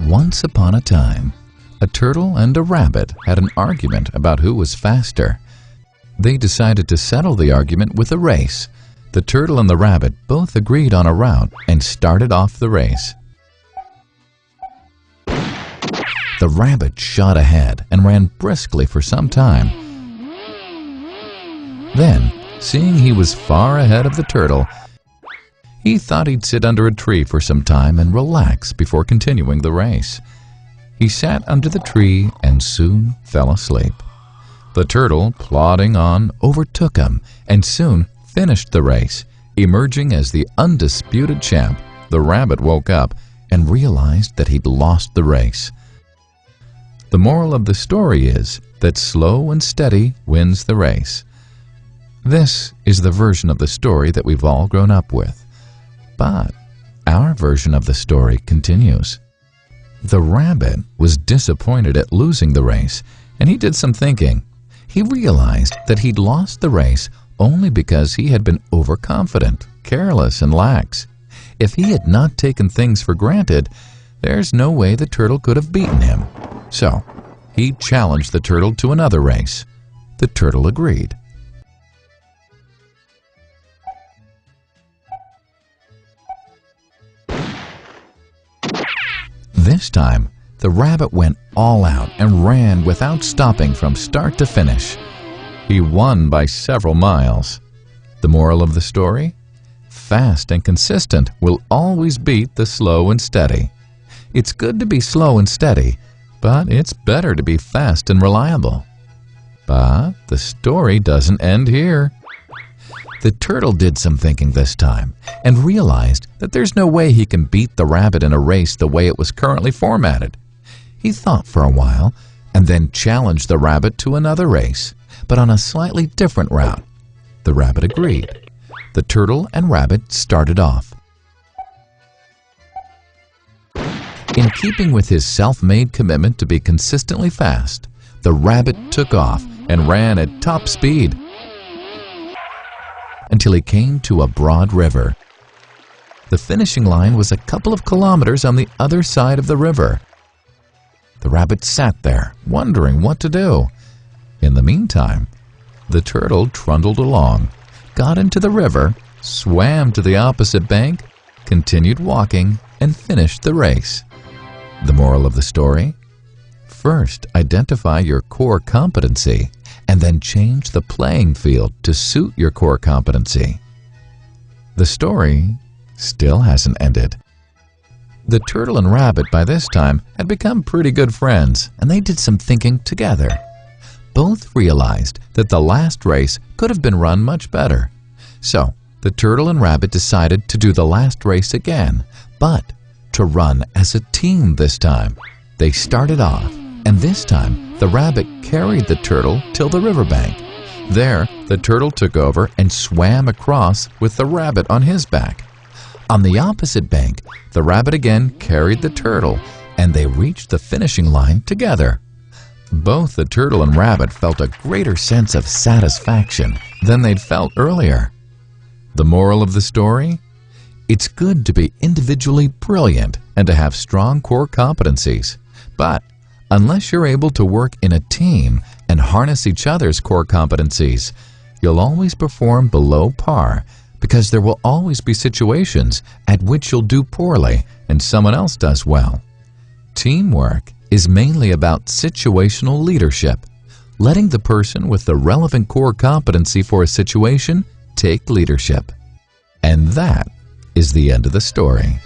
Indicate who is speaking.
Speaker 1: Once upon a time, a turtle and a rabbit had an argument about who was faster. They decided to settle the argument with a race. The turtle and the rabbit both agreed on a route and started off the race. The rabbit shot ahead and ran briskly for some time. Then, seeing he was far ahead of the turtle, he thought he'd sit under a tree for some time and relax before continuing the race. He sat under the tree and soon fell asleep. The turtle, plodding on, overtook him and soon finished the race. Emerging as the undisputed champ, the rabbit woke up and realized that he'd lost the race. The moral of the story is that slow and steady wins the race. This is the version of the story that we've all grown up with. But our version of the story continues. The rabbit was disappointed at losing the race, and he did some thinking. He realized that he'd lost the race only because he had been overconfident, careless, and lax. If he had not taken things for granted, there's no way the turtle could have beaten him. So, he challenged the turtle to another race. The turtle agreed. This time, the rabbit went all out and ran without stopping from start to finish. He won by several miles. The moral of the story? Fast and consistent will always beat the slow and steady. It's good to be slow and steady, but it's better to be fast and reliable. But the story doesn't end here. The turtle did some thinking this time and realized that there's no way he can beat the rabbit in a race the way it was currently formatted. He thought for a while and then challenged the rabbit to another race, but on a slightly different route. The rabbit agreed. The turtle and rabbit started off. In keeping with his self-made commitment to be consistently fast, the rabbit took off and ran at top speed until he came to a broad river. The finishing line was a couple of kilometers on the other side of the river. The rabbit sat there, wondering what to do. In the meantime, the turtle trundled along, got into the river, swam to the opposite bank, continued walking, and finished the race. The moral of the story? First, identify your core competency, and then change the playing field to suit your core competency. The story still hasn't ended. The turtle and rabbit by this time had become pretty good friends, and they did some thinking together. Both realized that the last race could have been run much better. So, the turtle and rabbit decided to do the last race again, but to run as a team this time. They started off, and this time the rabbit carried the turtle till the riverbank. There, the turtle took over and swam across with the rabbit on his back. On the opposite bank, the rabbit again carried the turtle, and they reached the finishing line together. Both the turtle and rabbit felt a greater sense of satisfaction than they'd felt earlier. The moral of the story? It's good to be individually brilliant and to have strong core competencies, but unless you're able to work in a team and harness each other's core competencies, you'll always perform below par because there will always be situations at which you'll do poorly and someone else does well. Teamwork is mainly about situational leadership, letting the person with the relevant core competency for a situation take leadership. And that is the end of the story.